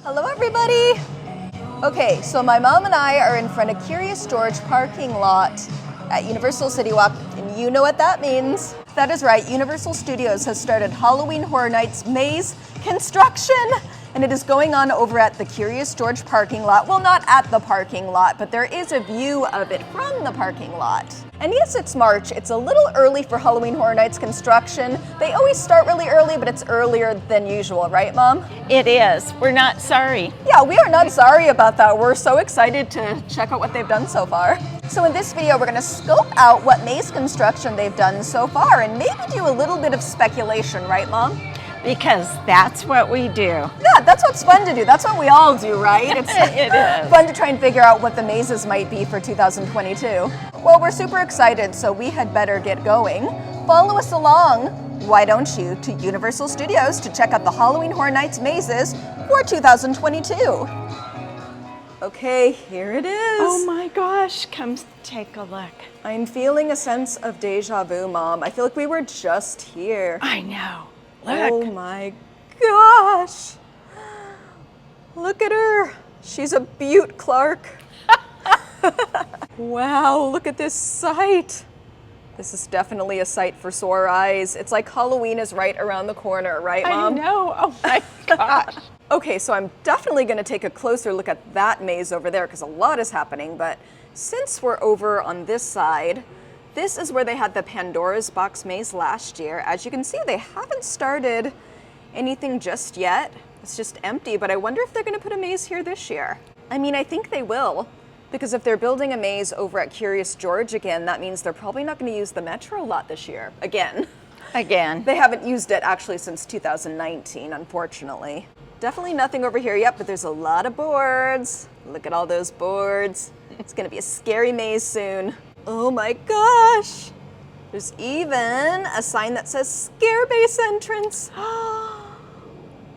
Hello everybody! Okay, so my mom and I are in front of Curious George parking lot at Universal City Walk, and you know what that means. That is right, Universal Studios has started Halloween Horror Nights maze construction, and it is going on over at the Curious George parking lot. Well, not at the parking lot, but there is a view of it from the parking lot. And yes, it's March. It's a little early for Halloween Horror Nights construction. They always start really early, but it's earlier than usual, right, Mom? It is. We're not sorry. Yeah, we are not sorry about that. We're so excited to check out what they've done so far. So in this video, we're going to scope out what maze construction they've done so far and maybe do a little bit of speculation, right, Mom? Because that's what we do. Yeah, that's what's fun to do. That's what we all do, right? It's It is. fun to try and figure out what the mazes might be for 2022. Well, we're super excited, so we had better get going. Follow us along, why don't you, to Universal Studios to check out the Halloween Horror Nights mazes for 2022. Okay, here it is. Oh my gosh, come take a look. I'm feeling a sense of deja vu, Mom. I feel like we were just here. I know. Oh Look. my gosh. Look at her. She's a beaut, Clark. Wow, look at this site. This is definitely a sight for sore eyes. It's like Halloween is right around the corner, right, Mom? I know. Oh my gosh. Okay, so I'm definitely going to take a closer look at that maze over there because a lot is happening, but since we're over on this side, this is where they had the Pandora's Box maze last year. As you can see, they haven't started anything just yet. It's just empty, but I wonder if they're going to put a maze here this year. I mean, I think they will, because if they're building a maze over at Curious George again, that means they're probably not going to use the Metro lot this year. Again. They haven't used it actually since 2019, unfortunately. Definitely nothing over here yet, but there's a lot of boards. Look at all those boards. It's going to be a scary maze soon. Oh my gosh! There's even a sign that says Scare Base Entrance.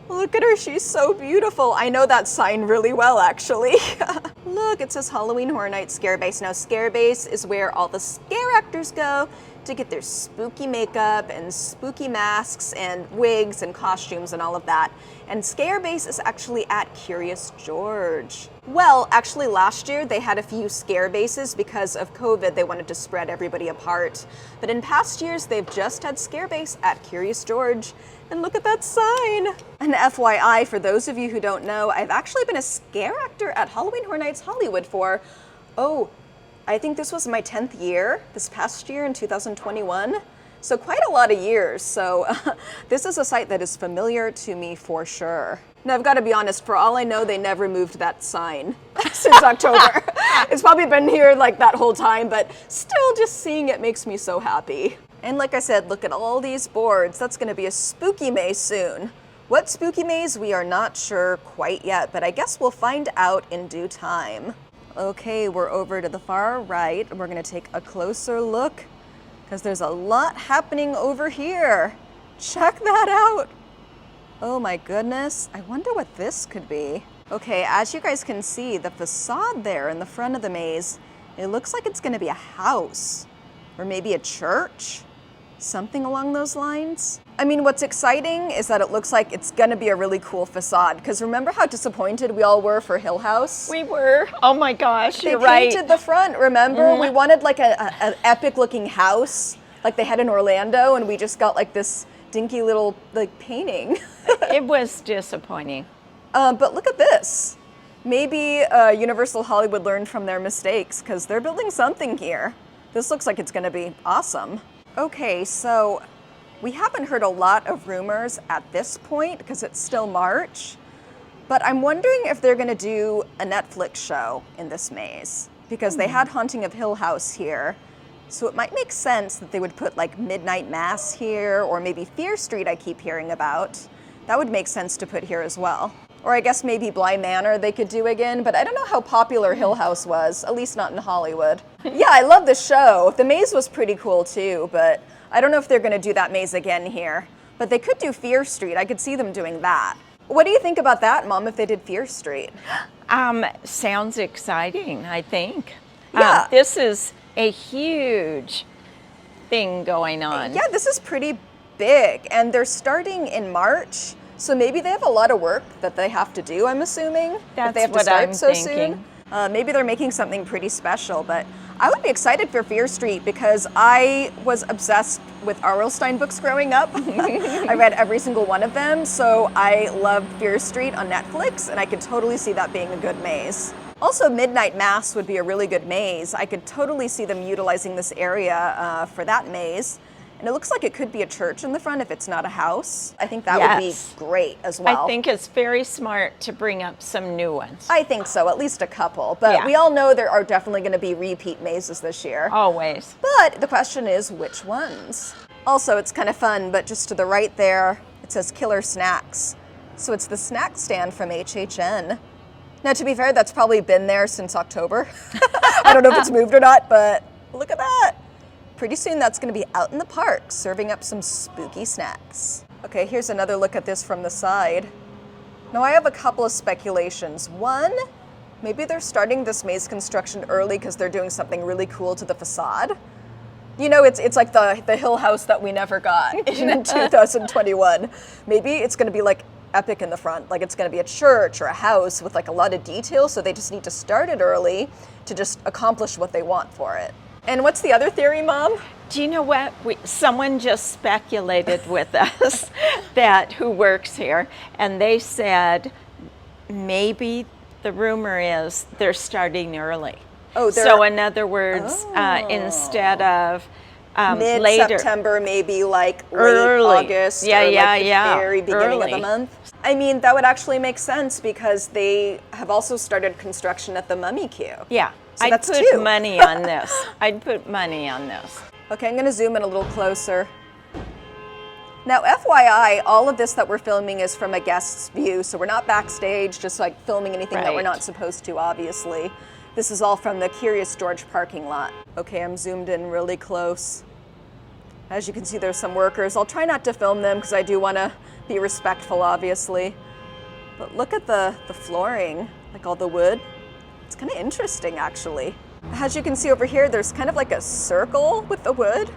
Look at her, she's so beautiful. I know that sign really well, actually. Look, it says Halloween Horror Nights Scare Base. Now, Scare Base is where all the scare actors go to get their spooky makeup and spooky masks and wigs and costumes and all of that. And Scare Base is actually at Curious George. Well, actually last year they had a few scare bases because of COVID. They wanted to spread everybody apart. But in past years, they've just had Scare Base at Curious George. And look at that sign. And FYI, for those of you who don't know, I've actually been a scare actor at Halloween Horror Nights Hollywood for, I think this was my 10th year, this past year in 2021. So quite a lot of years. So this is a site that is familiar to me for sure. Now I've got to be honest, for all I know, they never moved that sign since October. It's probably been here like that whole time, but still just seeing it makes me so happy. And like I said, look at all these boards. That's going to be a spooky maze soon. What spooky maze? We are not sure quite yet, but I guess we'll find out in due time. Okay, we're over to the far right, and we're going to take a closer look because there's a lot happening over here. Check that out. Oh my goodness, I wonder what this could be. Okay, as you guys can see, the facade there in the front of the maze, it looks like it's going to be a house or maybe a church. Something along those lines. I mean, what's exciting is that it looks like it's gonna be a really cool facade, because remember how disappointed we all were for Hill House? We were. Oh my gosh, you're They right. painted the front, remember? We wanted like an epic looking house, like they had in Orlando, and we just got like this dinky little like painting. It was disappointing. But look at this. Maybe Universal Hollywood learned from their mistakes, because they're building something here. This looks like it's gonna be awesome. Okay, so we haven't heard a lot of rumors at this point because it's still March, but I'm wondering if they're gonna do a Netflix show in this maze because they had Haunting of Hill House here. So it might make sense that they would put like Midnight Mass here or maybe Fear Street I keep hearing about. That would make sense to put here as well. Or I guess maybe Bly Manor they could do again, but I don't know how popular Hill House was, at least not in Hollywood. Yeah, I love the show. The maze was pretty cool too, but I don't know if they're gonna do that maze again here. But they could do Fear Street. I could see them doing that. What do you think about that, Mom, if they did Fear Street? Sounds exciting, I think. Yeah. This is a huge thing going on. Yeah, this is pretty big, and they're starting in March. So maybe they have a lot of work that they have to do, I'm assuming. If That's they have to what start I'm so thinking. soon. Maybe they're making something pretty special, but I would be excited for Fear Street because I was obsessed with R.L. Stine books growing up. I read every single one of them, so I loved Fear Street on Netflix, and I could totally see that being a good maze. Also, Midnight Mass would be a really good maze. I could totally see them utilizing this area for that maze. And it looks like it could be a church in the front if it's not a house. I think that would be Yes. great as well. I think it's very smart to bring up some new ones. I think so, at least a couple. But Yeah. we all know there are definitely going to be repeat mazes this year. Always. But the question is, which ones? Also, it's kind of fun, but just to the right there, it says Killer Snacks. So it's the snack stand from HHN. Now, to be fair, that's probably been there since October. I don't know if it's moved or not, but look at that. Pretty soon that's going to be out in the park, serving up some spooky snacks. Okay, here's another look at this from the side. Now, I have a couple of speculations. One, maybe they're starting this maze construction early because they're doing something really cool to the facade. You know, it's like the Hill House that we never got in 2021. Maybe it's going to be like epic in the front, like it's going to be a church or a house with like a lot of detail, so they just need to start it early to just accomplish what they want for it. And what's the other theory, Mom? Do you know what? Someone just speculated with us that who works here, and they said maybe the rumor is they're starting early. Oh, so in other words, instead of later, Mid-September, maybe like late Early. August Yeah, or like yeah, the yeah. very beginning of the Early. month. I mean, that would actually make sense because they have also started construction at the Mummy Queue. yeah, So I'd that's put two. money on this. I'd put money on this. Okay, I'm gonna zoom in a little closer. Now, FYI, all of this that we're filming is from a guest's view, so we're not backstage, just like filming anything that we're Right. not supposed to, obviously. This is all from the Curious George parking lot. Okay, I'm zoomed in really close. As you can see, there's some workers. I'll try not to film them because I do want to be respectful, obviously. But look at the flooring, like all the wood. It's kind of interesting, actually. As you can see over here, there's kind of like a circle with the wood.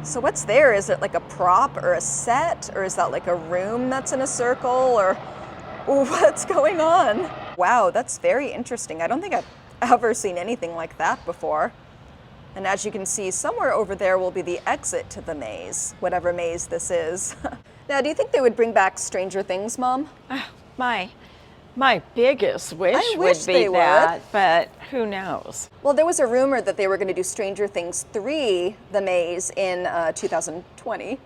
So what's there? Is it like a prop or a set? Or is that like a room that's in a circle? Or what's going on? Wow, that's very interesting. I don't think I've ever seen anything like that before. And as you can see, somewhere over there will be the exit to the maze, whatever maze this is. Now, do you think they would bring back Stranger Things, Mom? My biggest wish I wish would be they would. that, but who knows? Well, there was a rumor that they were going to do Stranger Things 3, the maze, in 2020.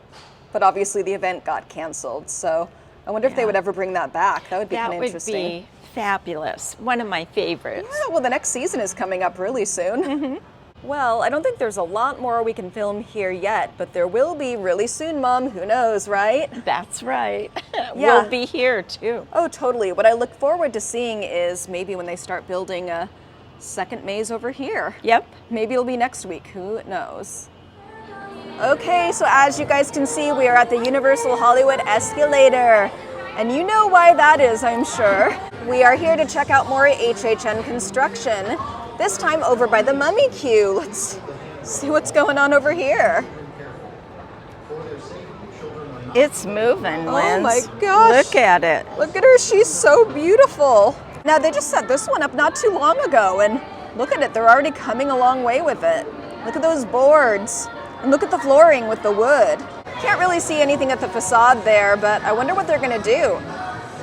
But obviously the event got canceled. So I wonder if they Yeah. would ever bring that back. That would be That kind of would interesting. be fabulous. One of my favorites. Yeah, well, the next season is coming up really soon. Well, I don't think there's a lot more we can film here yet, but there will be really soon, Mom. Who knows, right? That's right. Yeah. We'll be here too. Oh, totally. What I look forward to seeing is maybe when they start building a second maze over here. Yep. Maybe it'll be next week. Who knows? Okay, so as you guys can see, we are at the Universal Hollywood Escalator. And you know why that is, I'm sure. We are here to check out more HHN construction, this time over by the Mummy Queue. Let's see what's going on over here. It's moving, Linz. Oh my gosh. Look at it. Look at her, she's so beautiful. Now, they just set this one up not too long ago, and look at it, they're already coming a long way with it. Look at those boards, and look at the flooring with the wood. Can't really see anything at the facade there, but I wonder what they're gonna do.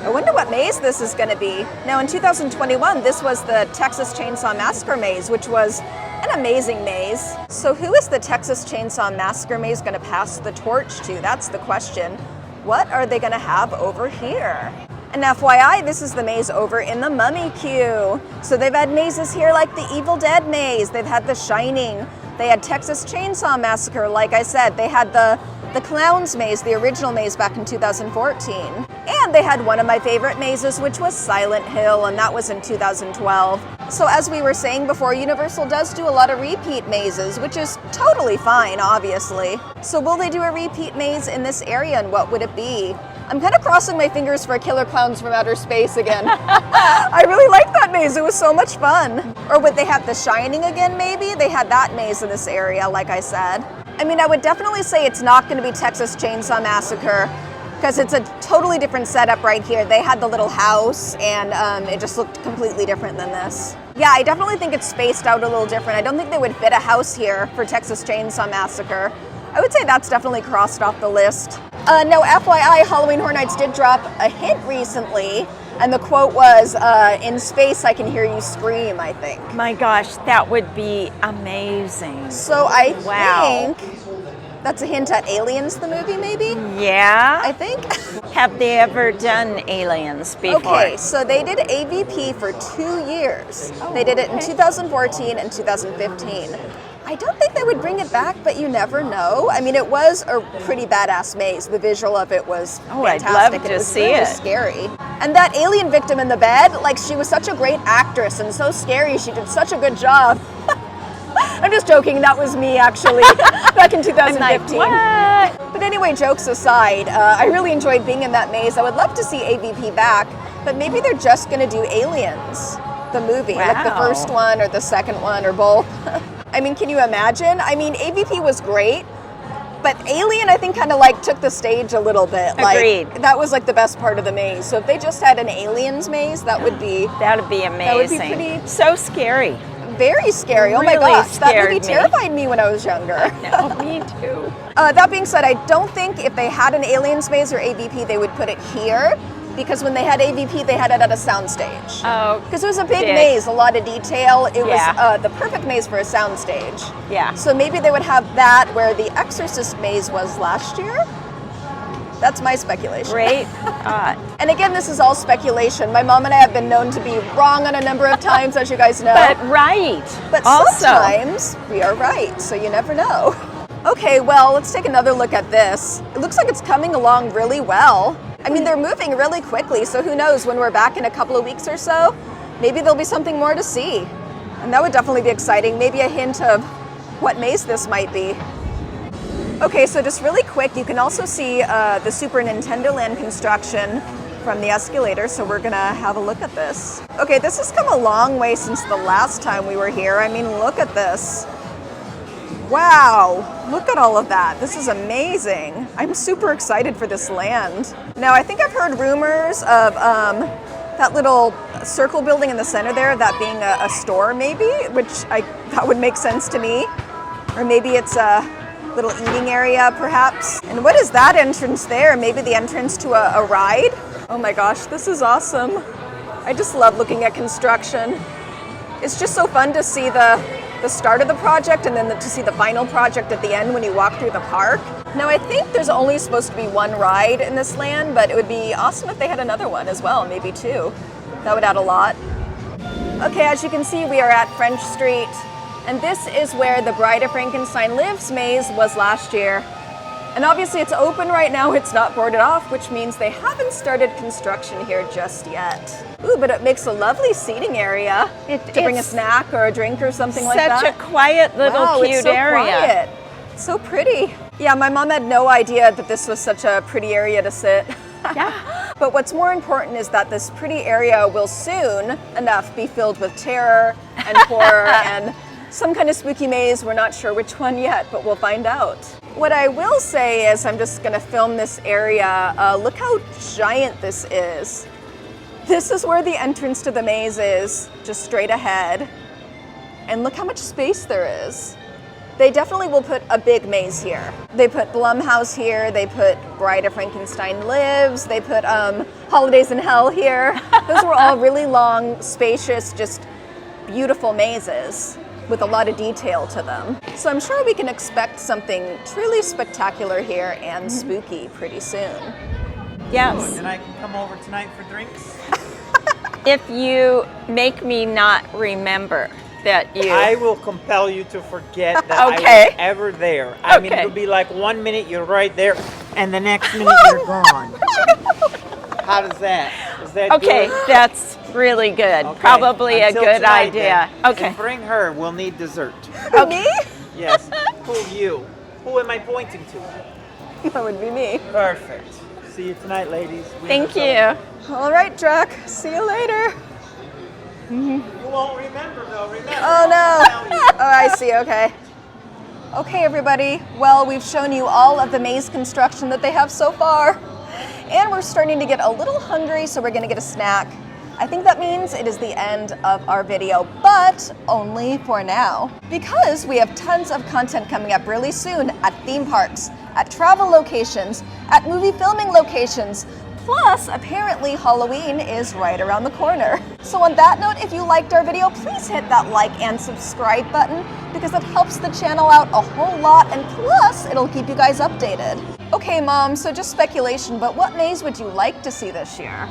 I wonder what maze this is gonna be. Now, in 2021, this was the Texas Chainsaw Massacre maze, which was an amazing maze. So who is the Texas Chainsaw Massacre maze gonna pass the torch to? That's the question. What are they gonna have over here? And FYI, this is the maze over in the Mummy Queue. So they've had mazes here like the Evil Dead maze. They've had The Shining. They had Texas Chainsaw Massacre, like I said. They had the Clowns maze, the original maze back in 2014. And they had one of my favorite mazes, which was Silent Hill, and that was in 2012. So as we were saying before, Universal does do a lot of repeat mazes, which is totally fine, obviously. So will they do a repeat maze in this area, and what would it be? I'm kind of crossing my fingers for Killer Clowns from Outer Space again. I really liked that maze, it was so much fun. Or would they have The Shining again, maybe? They had that maze in this area, like I said. I mean, I would definitely say it's not going to be Texas Chainsaw Massacre, because it's a totally different setup right here. They had the little house, and it just looked completely different than this. Yeah, I definitely think it's spaced out a little different. I don't think they would fit a house here for Texas Chainsaw Massacre. I would say that's definitely crossed off the list. Now, FYI, Halloween Horror Nights did drop a hint recently, and the quote was, "In space, I can hear you scream," I think. My gosh, that would be amazing. So I Wow. think that's a hint at Aliens, the movie, maybe? Yeah. I think. Have they ever done Aliens before? Okay, so they did AVP for 2 years. They did it in 2014 and 2015. I don't think they would bring it back, but you never know. I mean, it was a pretty badass maze. The visual of it was I'd fantastic. love and to it was see really it. scary. And that alien victim in the bed, like, she was such a great actress and so scary. She did such a good job. I'm just joking. That was me, actually, back in 2015. Like, what? But anyway, jokes aside, I really enjoyed being in that maze. I would love to see AVP back, but maybe they're just going to do Aliens, the movie, like the Wow. first one or the second one or both. I mean, can you imagine? I mean, AVP was great, but Alien, I think, kind of like took the stage a little bit. Agreed. Like, that was like the best part of the maze. So if they just had an Aliens maze, that would be That'd be That would be amazing. pretty- So scary. very scary. Oh my Really gosh, that movie scared me. terrified me when I was younger. No, me too. That being said, I don't think if they had an Aliens maze or AVP, they would put it here, because when they had AVP, they had it at a soundstage. Oh, Because it was a big Dick. maze, a lot of detail. It Yeah. was the perfect maze for a soundstage. Yeah. So maybe they would have that where the Exorcist maze was last year. That's my speculation. Great thought. And again, this is all speculation. My mom and I have been known to be wrong on a number of times, as you guys know. But right. But also, sometimes we are right, so you never know. Okay, well, let's take another look at this. It looks like it's coming along really well. I mean, they're moving really quickly, so who knows, when we're back in a couple of weeks or so, maybe there'll be something more to see. And that would definitely be exciting. Maybe a hint of what maze this might be. Okay, so just really quick, you can also see the Super Nintendo Land construction from the escalator, so we're gonna have a look at this. Okay, this has come a long way since the last time we were here. I mean, look at this. Wow, look at all of that. This is amazing. I'm super excited for this land. Now, I think I've heard rumors of that little circle building in the center there, that being a store maybe, that would make sense to me. Or maybe it's a little eating area perhaps. And what is that entrance there? Maybe the entrance to a ride? Oh my gosh, this is awesome. I just love looking at construction. It's just so fun to see the start of the project and then to see the final project at the end when you walk through the park. Now, I think there's only supposed to be one ride in this land, but it would be awesome if they had another one as well, maybe two. That would add a lot. Okay, as you can see, we are at French Street, and this is where the Bride of Frankenstein Lives maze was last year. And obviously it's open right now, it's not boarded off, which means they haven't started construction here just yet. Ooh, but it makes a lovely seating area to bring a it's snack or a drink or something like that. such a quiet little Wow, cute it's so area. quiet. So pretty. Yeah, my mom had no idea that this was such a pretty area to sit. Yeah. But what's more important is that this pretty area will soon enough be filled with terror and horror and some kind of spooky maze. We're not sure which one yet, but we'll find out. What I will say is I'm just gonna film this area. Look how giant this is. This is where the entrance to the maze is, just straight ahead. And look how much space there is. They definitely will put a big maze here. They put Blumhouse here, they put Bride of Frankenstein Lives, they put Holidays in Hell here. Those were all really long, spacious, just beautiful mazes with a lot of detail to them. So I'm sure we can expect something truly spectacular here and spooky pretty soon. Yes. And I can come over tonight for drinks? If you make me not remember that you. I will compel you to forget that Okay. I was ever there. I mean, Okay. it'll be like 1 minute you're right there, and the next minute you're gone. How does that? Is that Okay, good? that's really good. Okay. Probably Until a good tonight, idea. then. Okay. And bring her. We'll need dessert. Me? Yes. Who you? Who am I pointing to? That would be me. Perfect. See you tonight, ladies. We Thank have you. All right, Jack. See you later. some- You won't remember though. Remember. Oh no. I'll tell you. Oh, I see. Okay. Okay, everybody. Well, we've shown you all of the maze construction that they have so far. And we're starting to get a little hungry, so we're gonna get a snack. I think that means it is the end of our video, but only for now. Because we have tons of content coming up really soon at theme parks, at travel locations, at movie filming locations, plus apparently Halloween is right around the corner. So on that note, if you liked our video, please hit that like and subscribe button because it helps the channel out a whole lot, and plus it'll keep you guys updated. Okay, Mom, so just speculation, but what maze would you like to see this year?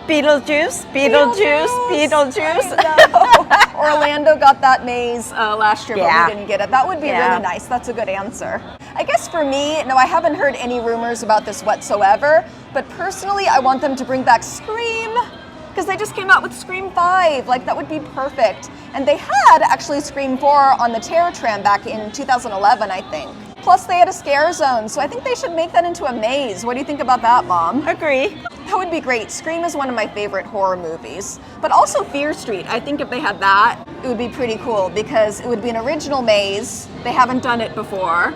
Beetlejuice, Beetlejuice, Beetlejuice. I know. Orlando got that maze last year, Yeah. but we didn't get it. That would be Yeah. really nice. That's a good answer. I guess for me, no, I haven't heard any rumors about this whatsoever, but personally, I want them to bring back Scream, because they just came out with Scream 5. Like, that would be perfect. And they had actually Scream 4 on the Terror Tram back in 2011, I think. Plus, they had a scare zone, so I think they should make that into a maze. What do you think about that, Mom? Agree. That would be great. Scream is one of my favorite horror movies. But also Fear Street. I think if they had that, it would be pretty cool because it would be an original maze. They haven't done it before.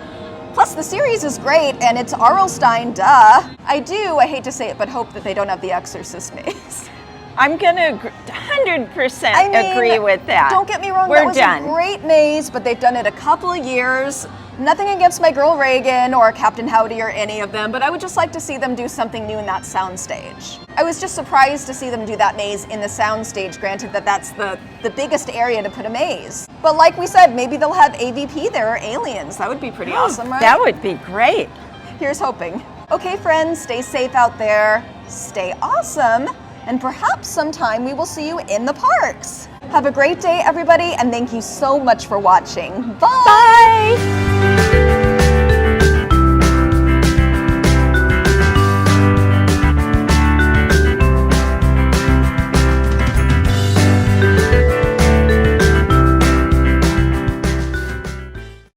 Plus, the series is great, and it's Arlstein, duh. I hate to say it, but hope that they don't have the Exorcist maze. I'm gonna 100% I mean, agree with that. Don't get me wrong, We're that was done. a great maze, but they've done it a couple of years. Nothing against my girl Reagan or Captain Howdy or any of them, but I would just like to see them do something new in that soundstage. I was just surprised to see them do that maze in the soundstage, granted that that's the biggest area to put a maze. But like we said, maybe they'll have AVP there or aliens. That would be pretty awesome, right? That would be great. Here's hoping. Okay, friends, stay safe out there, stay awesome, and perhaps sometime we will see you in the parks. Have a great day, everybody, and thank you so much for watching. Bye! Bye.